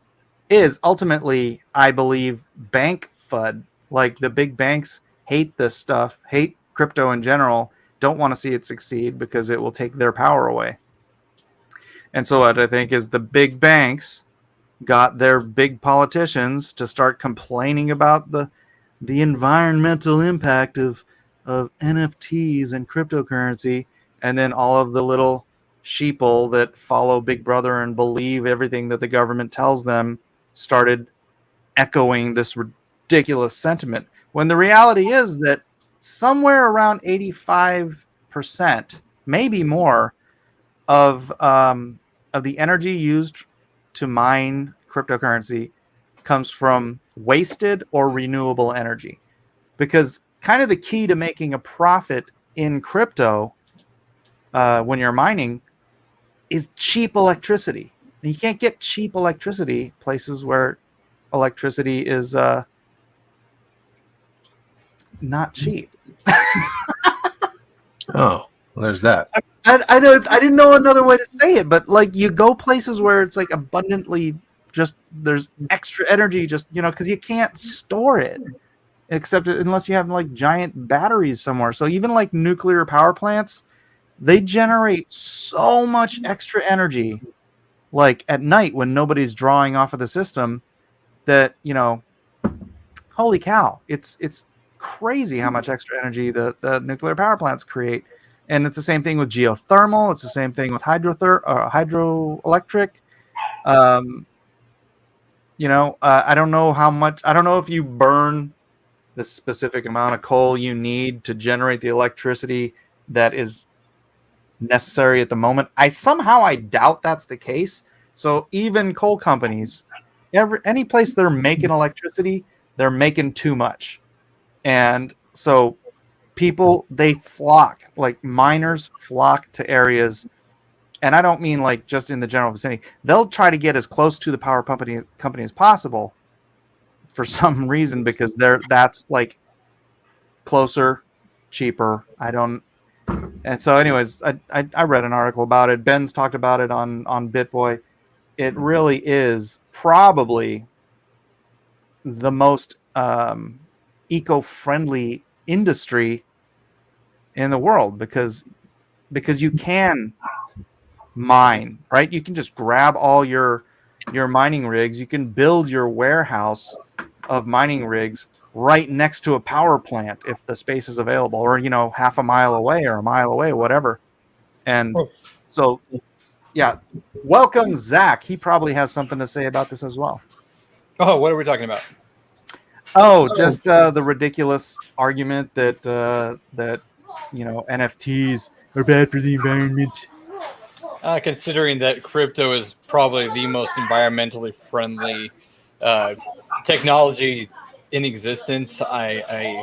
is ultimately, I believe, bank FUD. Like the big banks hate this stuff, hate crypto in general, don't want to see it succeed because it will take their power away. And so what I think is the big banks got their big politicians to start complaining about the environmental impact of NFTs and cryptocurrency, and then all of the little sheeple that follow Big Brother and believe everything that the government tells them started echoing this ridiculous sentiment. When the reality is that somewhere around 85%, maybe more, of the energy used to mine cryptocurrency comes from wasted or renewable energy. Because kind of the key to making a profit in crypto when you're mining is cheap electricity. You can't get cheap electricity places where electricity is not cheap. Oh, well, there's that. I know I didn't know another way to say it, but like you go places where it's like abundantly just there's extra energy, just because you can't store it except unless you have like giant batteries somewhere. So even like nuclear power plants, they generate so much extra energy, like at night when nobody's drawing off of the system, that holy cow, it's crazy how much extra energy the nuclear power plants create. And it's the same thing with geothermal. It's the same thing with hydroelectric. I don't know how much. I don't know if you burn the specific amount of coal you need to generate the electricity that is necessary at the moment. I doubt that's the case. So even coal companies, any place they're making electricity, they're making too much, and so people, they flock, like miners flock to areas, and I don't mean like just in the general vicinity. They'll try to get as close to the power company as possible for some reason because that's like closer, cheaper. And so anyways, I read an article about it. Ben's talked about it on BitBoy. It really is probably the most eco-friendly industry in the world because you can mine, right? You can just grab all your mining rigs. You can build your warehouse of mining rigs right next to a power plant if the space is available, or half a mile away or a mile away, whatever. And so yeah, welcome Zach. He probably has something to say about this as well. Oh, what are we talking about? Oh, just the ridiculous argument that NFTs are bad for the environment. Considering that crypto is probably the most environmentally friendly technology in existence, and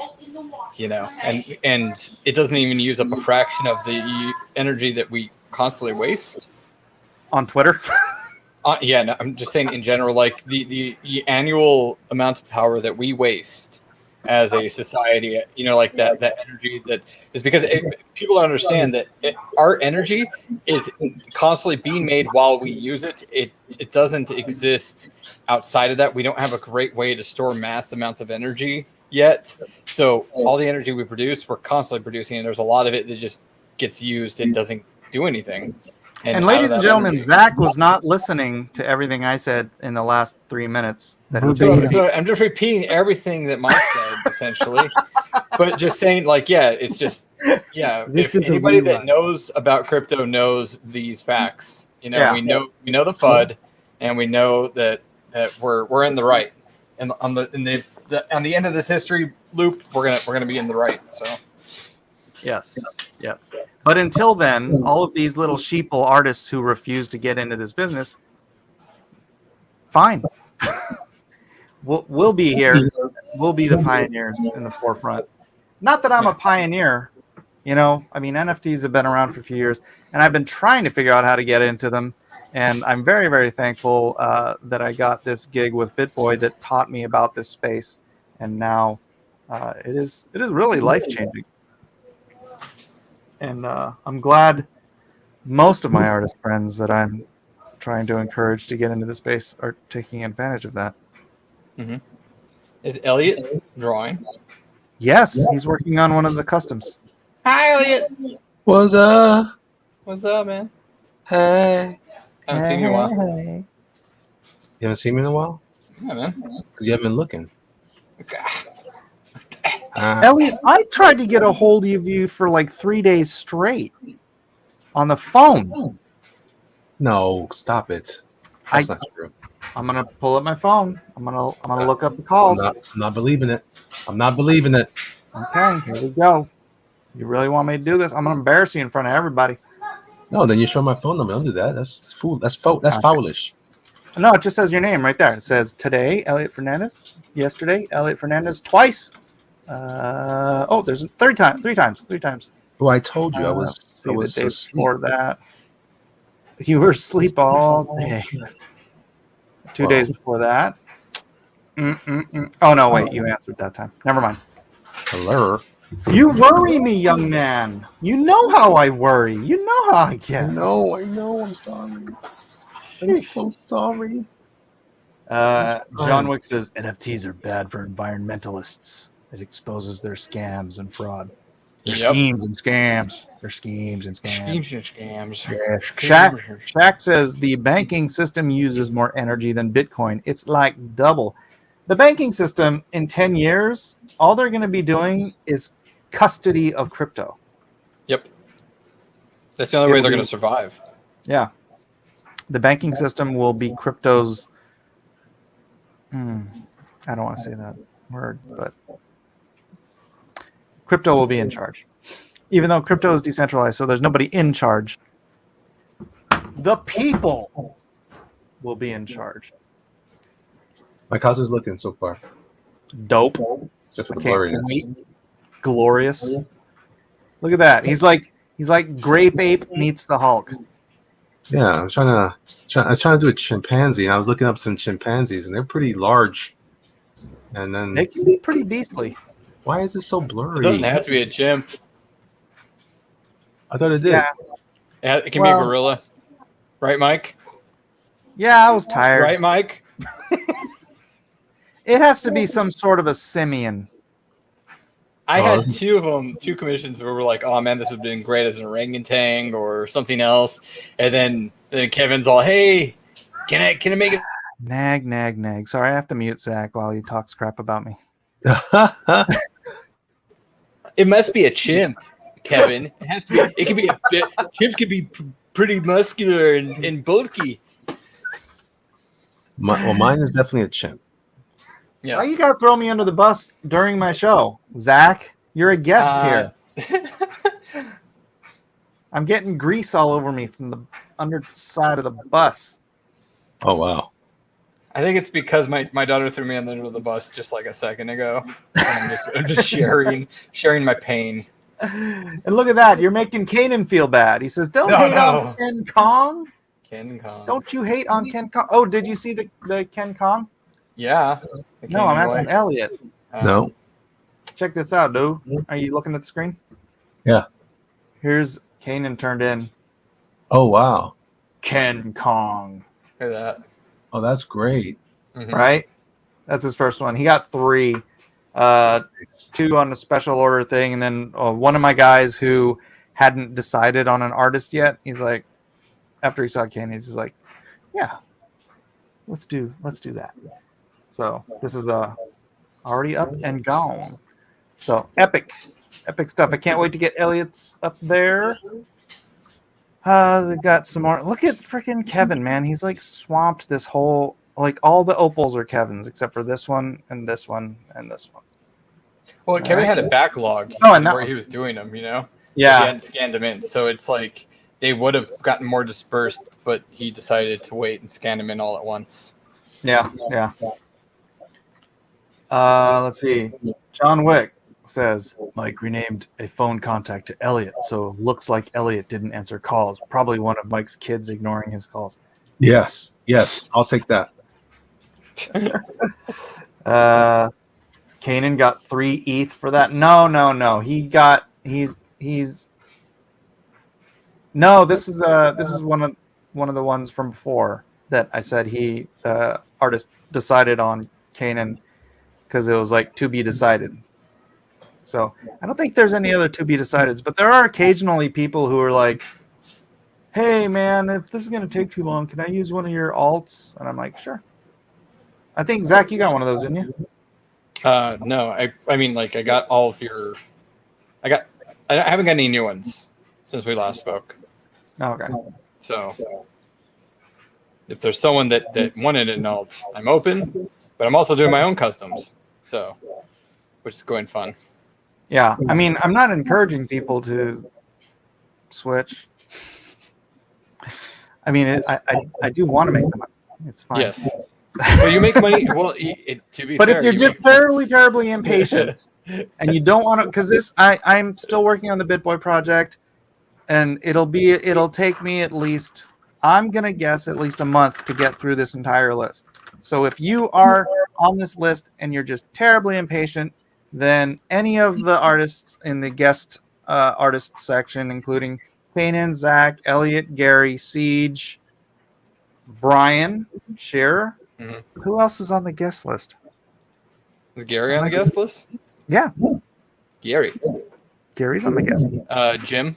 it doesn't even use up a fraction of the energy that we constantly waste on Twitter. Yeah, no, I'm just saying in general, like the annual amount of power that we waste as a society, like that energy that is because people don't understand that our energy is constantly being made while we use it. It doesn't exist outside of that. We don't have a great way to store mass amounts of energy yet. So all the energy we produce, we're constantly producing, and there's a lot of it that just gets used and doesn't do anything. And ladies and gentlemen, Zach was not listening to everything I said in the last 3 minutes. So I'm just repeating everything that Mike said, essentially. But just saying, like, yeah, it's just, yeah. If anybody that knows about crypto knows these facts, we know the FUD, and we know that we're in the right. And the on the end of this history loop, we're gonna be in the right. So Yes. But until then, all of these little sheeple artists who refuse to get into this business, fine. We'll be here. We'll be the pioneers in the forefront. Not that I'm a pioneer, I mean, NFTs have been around for a few years, and I've been trying to figure out how to get into them. And I'm very, very thankful that I got this gig with BitBoy that taught me about this space. And now it is really life-changing. And I'm glad most of my artist friends that I'm trying to encourage to get into the space are taking advantage of that. Mm-hmm. Is Elliot drawing? Yes, he's working on one of the customs. Hi, Elliot. What's up? What's up, man? Hey. Haven't seen you in a while. Hey. You haven't seen me in a while? Yeah, man. Because you haven't been looking. Elliot, I tried to get a hold of you for like 3 days straight on the phone. No, stop it. That's not true. I'm gonna pull up my phone. I'm gonna look up the calls. I'm not believing it. I'm not believing it. Okay, here we go. You really want me to do this? I'm gonna embarrass you in front of everybody. No, then you show my phone number. Don't do that. That's fool. That's foulish. No, it just says your name right there. It says today, Elliot Fernandez. Yesterday, Elliot Fernandez. Twice. There's three times. Well, I told you I was The day asleep. before that. You were asleep all day. 2 days before that. Oh no, wait, you answered that time. Never mind. Hello. You worry me, young man. You know how I worry. You know how I get. I know. I'm sorry. I'm so sorry. John Wick says NFTs are bad for environmentalists. It exposes their scams and fraud. Their schemes and scams. Their schemes and scams. Shaq says the banking system uses more energy than Bitcoin. It's like double. The banking system in 10 years, all they're going to be doing is custody of crypto. Yep. That's the only way they're going to survive. Yeah. The banking system will be crypto's. I don't want to say that word, but crypto will be in charge. Even though crypto is decentralized, so there's nobody in charge. The people will be in charge. My cousin's looking so far, Dope. except for the I can't blurriness. wait. Glorious. Look at that. He's like Grape Ape meets the Hulk. Yeah, I was trying to do a chimpanzee, and I was looking up some chimpanzees, and they're pretty large. And then They can be pretty beastly. why is this so It blurry? doesn't have to be a chimp. I thought it did. Yeah. It can be a gorilla. Right, Mike? Yeah, I was tired. Right, Mike? It has to be some sort of a simian. I Oh, had this is- two commissions where we're like, oh man, this would have been great as an orangutan or something else. And then Kevin's all, hey, can I make it? Nag. Sorry, I have to mute Zach while he talks crap about me. It must be a chimp, Kevin. It has to be. It can be a bit. Chimps can be pretty muscular and bulky. Mine is definitely a chimp. Yeah. Why you gotta throw me under the bus during my show? Zach, you're a guest here. I'm getting grease all over me from the underside of the bus. Oh wow. I think it's because my daughter threw me under the bus just like a second ago. And I'm just sharing my pain. And look at that, you're making Kanan feel bad. He says, "Don't hate on Ken Kong. Ken Kong. Don't you hate on Ken Kong?" Oh, did you see the Ken Kong? Yeah. No, I'm asking Elliot. No. Check this out, dude. Are you looking at the screen? Yeah. Here's Kanan turned in. Oh wow. Ken Kong. Look at that. Oh, that's great. Mhm. Right? That's his first one. He got 3. 2 on a special order thing, and then one of my guys who hadn't decided on an artist yet, he's like, after he saw Kanan, he's like, yeah, let's do that. So this is already up and gone. So epic stuff. I can't wait to get Elliot's up there. They got some more. Look at freaking Kevin, man. He's like swamped this whole like all the opals are Kevin's except for this one and this one and this one. Well, Kevin had a backlog and that where one. he was doing them, you know? Yeah. He hadn't scanned them in. So it's like they would have gotten more dispersed, but he decided to wait and scan them in all at once. Yeah. Let's see. John Wick says Mike renamed a phone contact to Elliot, so it looks like Elliot didn't answer calls. Probably one of Mike's kids ignoring his calls. Yes, I'll take that. Kanan got 3 ETH for that. No. No, this is one of the ones from before that I said the artist decided on Kanan because it was like to be decided. So I don't think there's any other to be decideds, but there are occasionally people who are like, hey man, if this is going to take too long, can I use one of your alts? And I'm like, sure. I think Zach, you got one of those, didn't you? No, I mean, like I got all of your, I haven't got any new ones since we last spoke. Okay. So if there's someone that wanted an alt, I'm open, but I'm also doing my own customs. So, which is going fun. Yeah. I mean, I'm not encouraging people to switch. I mean, I do want to make the money. It's fine. Yes. Well, you make money. Well, to be But fair, if you're just terribly impatient and you don't want to, because I'm still working on the BitBoy project, and it'll take me at least, I'm gonna guess at least a month to get through this entire list. So if you are on this list and you're just terribly impatient, then any of the artists in the guest artist section, including Kanan, Zach, Elliot, Gary, Siege, Brian, Shearer. Mm-hmm. Who else is on the guest list? Is Gary on the guest list? Yeah. Gary. Gary's on the guest list. Jim.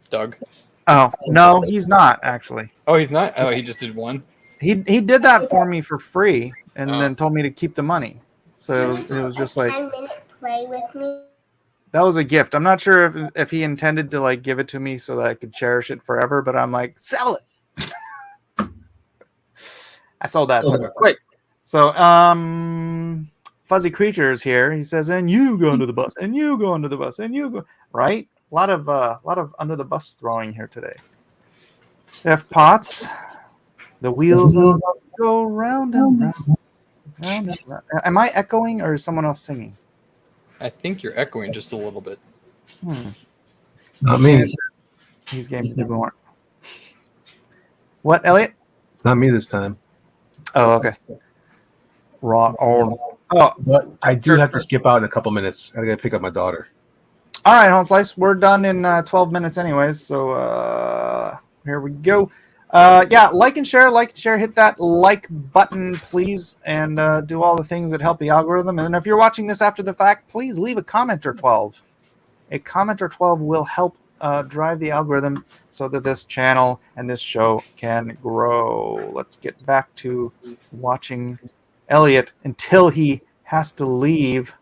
Doug. Oh, no, he's not actually. Oh, he's not? Oh, he just did one? He did that for me for free and then told me to keep the money. So it was just like 10-minute play with me. that was a gift. I'm not sure if he intended to like give it to me so that I could cherish it forever, but I'm like, sell it. I sold that quick. So Fuzzy Creatures here. He says, and you go under the bus, and you go under the bus, and you go right. A lot of under the bus throwing here today. F Potts, the wheels of the bus go round and round, round and round. Am I echoing or is someone else singing? I think you're echoing just a little bit. Not me. He's game more. What, Elliot? It's not me this time. Oh, okay. Raw. Oh, But I do have to skip out in a couple minutes. I gotta pick up my daughter. all right, Home Slice. We're done in 12 minutes anyways. So here we go. Yeah, like and share. Hit that like button, please, and do all the things that help the algorithm. And if you're watching this after the fact, please leave a comment or 12. A comment or 12 will help drive the algorithm so that this channel and this show can grow. Let's get back to watching Elliot until he has to leave.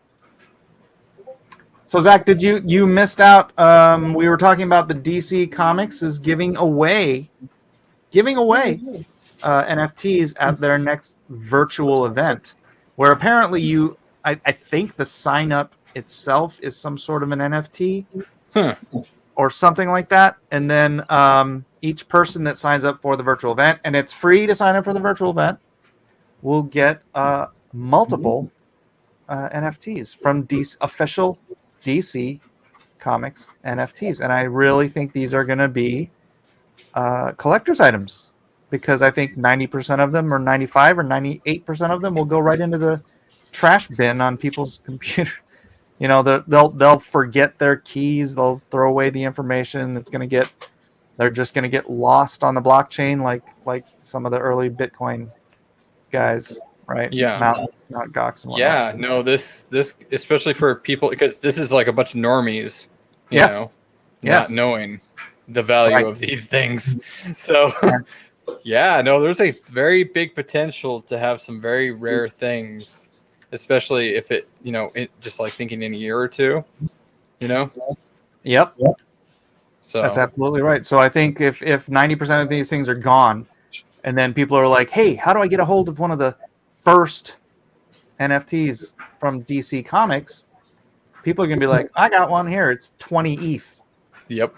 So Zach, did you missed out? We were talking about the DC Comics is giving away NFTs at their next virtual event, where apparently I think the sign up itself is some sort of an NFT or something like that, and then each person that signs up for the virtual event, and it's free to sign up for the virtual event, will get multiple NFTs from official DC Comics NFTs, and I really think these are going to be collector's items, because I think 90% of them, or 95 or 98% of them, will go right into the trash bin on people's computer. You know, they'll forget their keys, they'll throw away the information. They're just gonna get lost on the blockchain, like some of the early Bitcoin guys, right? Yeah. Mount Gox and whatnot. Yeah, no, this especially for people, because this is like a bunch of normies, you Yes. know, Yes. not knowing the value Right. of these things. So yeah, no, there's a very big potential to have some very rare things, especially if it just like thinking in a year or two, you know? Yep. So That's absolutely right. So I think if 90% of these things are gone, And then people are like, hey, how do I get a hold of one of the first NFTs from DC Comics? People are going to be like, I got one here. It's 20 ETH. Yep.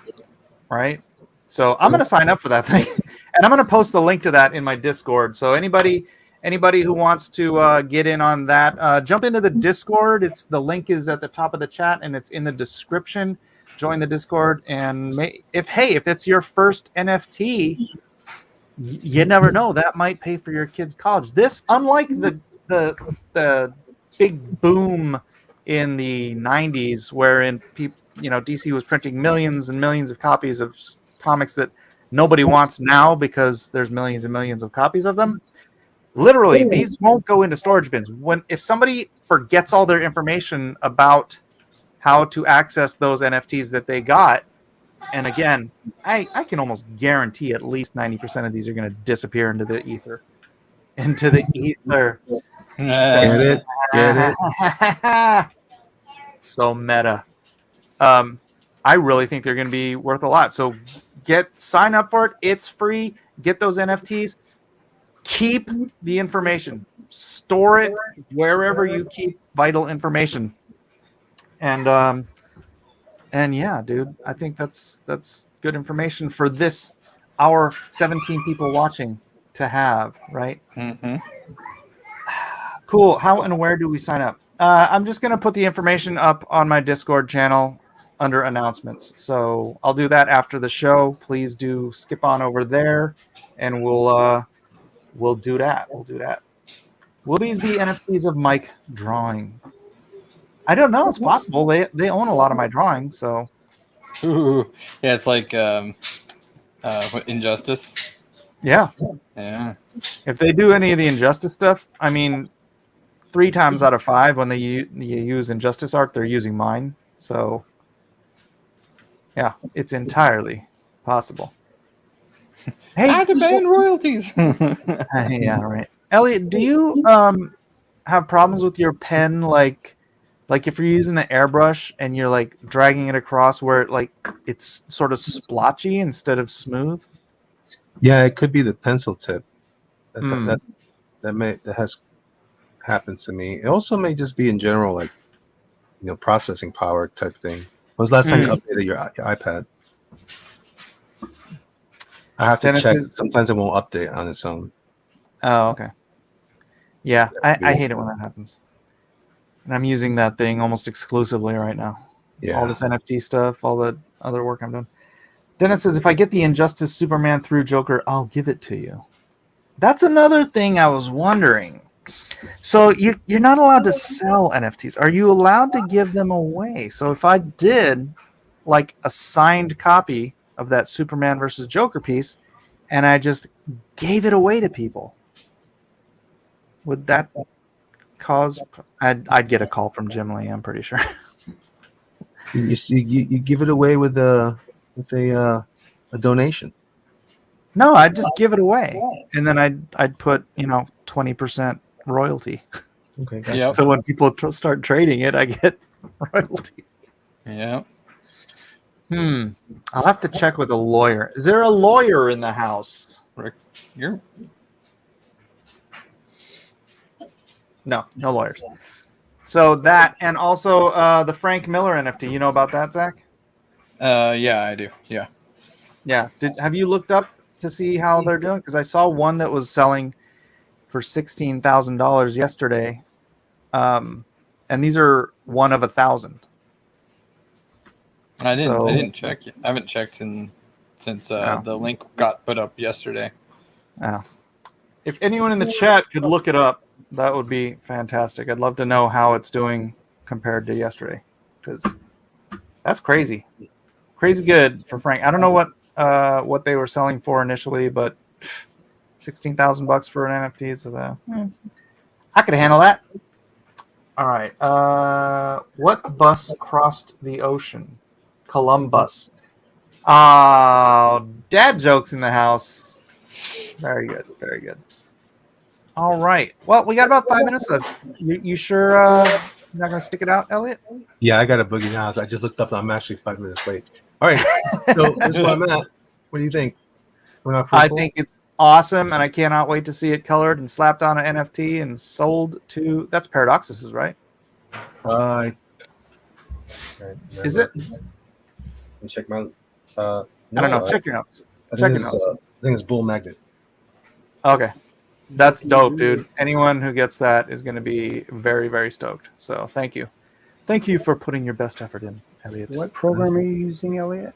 Right? So I'm going to sign up for that thing. And I'm going to post the link to that in my Discord. So anybody who wants to get in on that, jump into the Discord. The link is at the top of the chat and it's in the description. Join the Discord. And if it's your first NFT, you never know, that might pay for your kid's college. This, unlike the big boom in the 90s wherein DC was printing millions and millions of copies of comics that nobody wants now because there's millions and millions of copies of them. Literally, these won't go into storage bins. If somebody forgets all their information about how to access those NFTs that they got, and again, I can almost guarantee at least 90% of these are going to disappear into the ether. Into the ether. Get it? Get it? So meta. I really think they're going to be worth a lot. So sign up for it. It's free. Get those NFTs. Keep the information. Store it wherever you keep vital information. And yeah, dude, I think that's good information for our 17 people watching to have, right? Mm-hmm. Cool. How and where do we sign up? I'm just going to put the information up on my Discord channel under announcements. So I'll do that after the show. Please do skip on over there and we'll do that. We'll do that. Will these be NFTs of Mike drawing? I don't know. It's possible. They own a lot of my drawings, so. Ooh. Yeah, it's like Injustice. Yeah. Yeah. If they do any of the Injustice stuff, I mean, 3 times out of 5 when you use Injustice art, they're using mine. So, yeah, it's entirely possible. Hey, I demand royalties. yeah, right. Elliot, do you have problems with your pen, like if you're using the airbrush and you're like dragging it across where it's sort of splotchy instead of smooth? Yeah, it could be the pencil tip. That has happened to me. It also may just be in general, like processing power type thing. When was the last time you updated your iPad? I have to check. Sometimes it won't update on its own. Oh, okay. Yeah, I hate it when that happens. And I'm using that thing almost exclusively right now. Yeah. All this NFT stuff, all the other work I'm doing. Dennis says, if I get the Injustice Superman through Joker, I'll give it to you. That's another thing I was wondering. So you're not allowed to sell NFTs. Are you allowed to give them away? So if I did like a signed copy of that Superman versus Joker piece and I just gave it away to people, would that cause? I'd get a call from Jim Lee, I'm pretty sure. You give it away with a donation. No, I'd just give it away, and then I'd put 20% royalty. Okay, gotcha. Yep. So when people start trading it, I get royalty. Yeah. I'll have to check with a lawyer. Is there a lawyer in the house? Rick, No lawyers. So that, and also the Frank Miller NFT. You know about that, Zach? Yeah, I do. Yeah. Yeah. Have you looked up to see how they're doing? Because I saw one that was selling for $16,000 yesterday, and these are one of 1,000. I didn't check. I haven't checked since the link got put up yesterday. Oh. If anyone in the chat could look it up, that would be fantastic. I'd love to know how it's doing compared to yesterday, because that's crazy good for Frank. I don't know what they were selling for initially, but $16,000 for an NFT is I could handle that. All right. What bus crossed the ocean? Columbus. Oh, dad jokes in the house. Very good. Very good. All right. Well, we got about 5 minutes left. You sure you're not going to stick it out, Elliot? Yeah, I got a boogie now. So I just looked up and I'm actually 5 minutes late. All right. So this is where I'm at. What do you think? We're not I think it's awesome, and I cannot wait to see it colored and slapped on an NFT and sold to. That's Paradoxus's, right? I Is it? Let me check my. I don't know. Check your notes. I Check think your it's, notes. I think it's Bull Magnet. Okay. That's dope, dude. Anyone who gets that is going to be very, very stoked. So thank you. Thank you for putting your best effort in, Elliot. What program are you using, Elliot?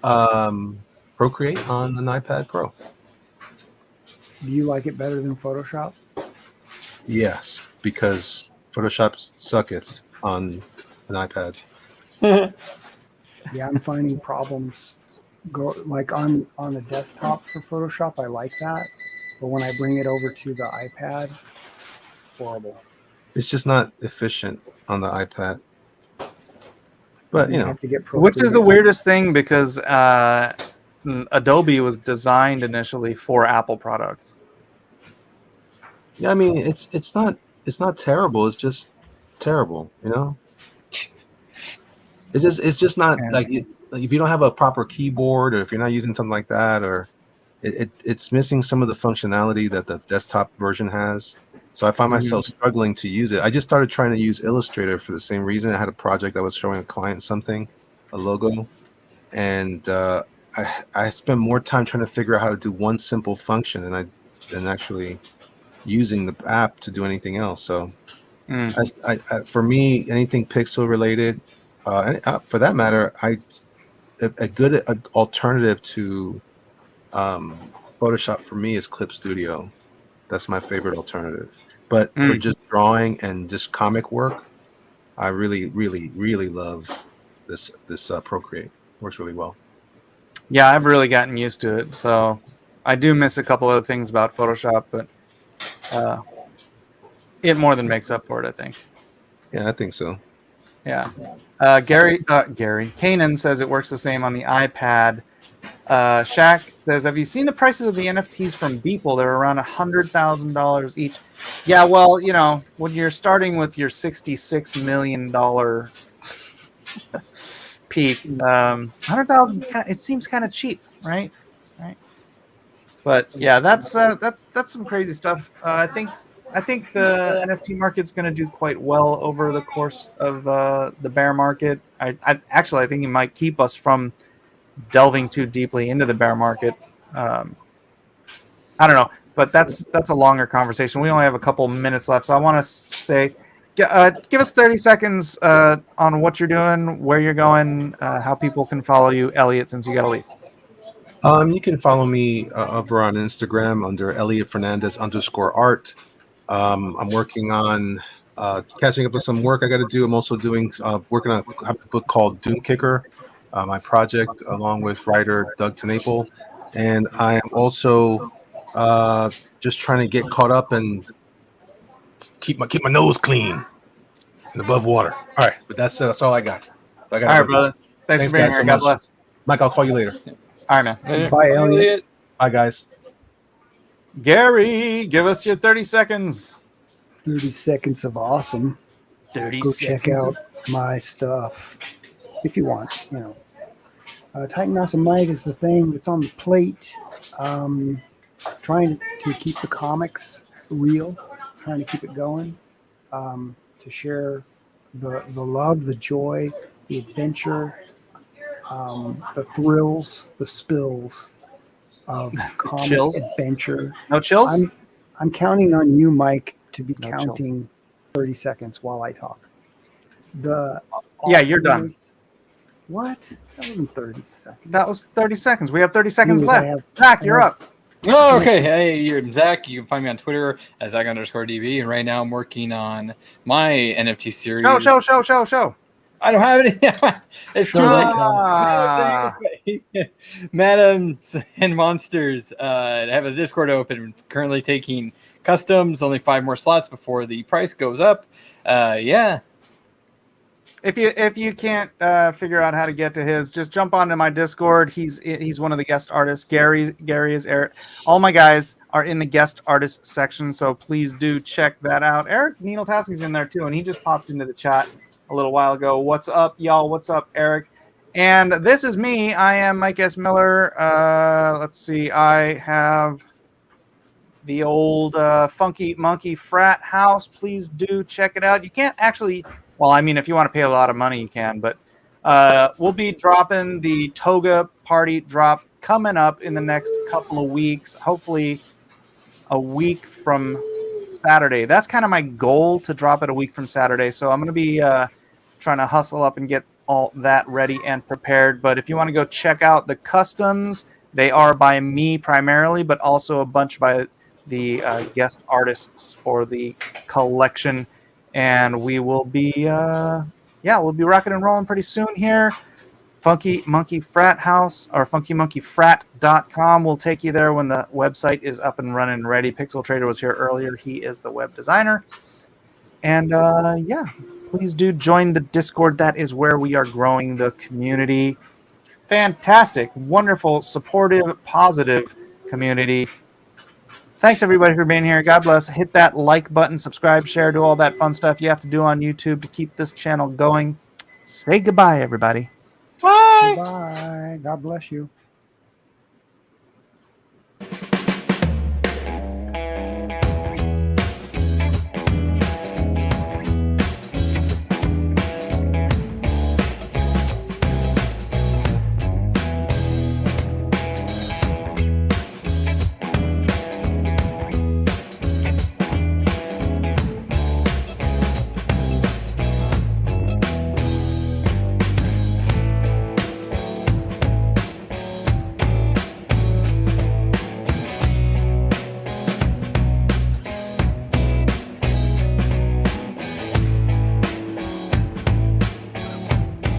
Procreate on an iPad Pro. Do you like it better than Photoshop? Yes, because Photoshop sucketh on an iPad. Yeah, I'm finding problems. Go like on the desktop for Photoshop. I like that, but when I bring it over to the iPad, horrible. It's just not efficient on the iPad. But you know, have to get Which is the Procreate. weirdest thing because Adobe was designed initially for Apple products. yeah, I mean, it's not terrible. It's just terrible, you know. It's just not Yeah. like if you don't have a proper keyboard or if you're not using something like that or it's missing some of the functionality that the desktop version has. So I find myself struggling to use it. I just started trying to use Illustrator for the same reason. I had a project I was showing a client something, a logo, and I spent more time trying to figure out how to do one simple function than actually using the app to do anything else. So I for me, anything pixel related, for that matter, a good alternative to Photoshop for me is Clip Studio. That's my favorite alternative. But for just drawing and just comic work, I really, really, really love this Procreate. Works really well. Yeah, I've really gotten used to it. So I do miss a couple other things about Photoshop, but it more than makes up for it, I think. Yeah, I think so. Yeah. Gary Kanan says it works the same on the iPad. Shaq says, have you seen the prices of the NFTs from Beeple? They're around $100,000 each. Yeah, well, you know, when you're starting with your $66 million peak, 100,000, it seems kind of cheap, right? But yeah, that's some crazy stuff. I think the NFT market's going to do quite well over the course of the bear market. I think it might keep us from delving too deeply into the bear market. I don't know, but that's a longer conversation. We only have a couple minutes left, so I want to say, give us 30 seconds on what you're doing, where you're going, how people can follow you, Elliot, since you got to leave. You can follow me over on Instagram under Elliot Fernandez _art. I'm working on catching up with some work I got to do. I'm also doing working on a book called Doom Kicker, my project, along with writer Doug Tenaple, and I am also just trying to get caught up and keep my nose clean and above water. All right, but that's all I got. All right, brother. Thanks for being guys here. so God much. bless. Mike, I'll call you later. All right, man. Bye, Elliot. Bye, guys. Gary, give us your 30 seconds. 30 seconds of awesome. 30 Go seconds. check out my stuff if you want. You know, Titan Awesome Mike is the thing that's on the plate. Trying to keep the comics real, trying to keep it going, to share the love, the joy, the adventure, the thrills, the spills of comic chills? adventure. No chills? I'm counting on you, Mike, to be No counting 30 seconds while I talk. Yeah, you're done. awesomeness- What? That wasn't 30 seconds. That was 30 seconds. We have 30 seconds Dude, I left. have- Zach, you're up. Oh, okay. Hey, you're Zach. You can find me on Twitter as Zach_DB. And right now I'm working on my NFT series. Show. I don't have any. It's too Shut late. Ah. Madams and Monsters. I have a Discord open. Currently taking customs. Only 5 more slots before the price goes up. Yeah. If you can't figure out how to get to his, just jump onto my Discord. He's one of the guest artists. Gary is Eric. All my guys are in the guest artist section, so please do check that out. Eric Needle-Taski's in there too, and he just popped into the chat a little while ago. What's up, y'all? What's up, Eric? And this is me. I am Mike S. Miller. Let's see. I have the old Funky Monkey Frat House, please do check it out. You can't actually, well, I mean, if you want to pay a lot of money, you can, but we'll be dropping the Toga Party drop coming up in the next couple of weeks, hopefully a week from Saturday. That's kind of my goal, to drop it a week from Saturday. So I'm going to be trying to hustle up and get all that ready and prepared. But if you want to go check out the customs, they are by me primarily, but also a bunch by the guest artists for the collection. And we will be, we'll be rocking and rolling pretty soon here. Funky Monkey Frat House, or funkymonkeyfrat.com will take you there when the website is up and running and ready. Pixel Trader was here earlier. He is the web designer. And please do join the Discord. That is where we are growing the community. Fantastic, wonderful, supportive, positive community. Thanks, everybody, for being here. God bless. Hit that like button, subscribe, share, do all that fun stuff you have to do on YouTube to keep this channel going. Say goodbye, everybody. Goodbye. God bless you.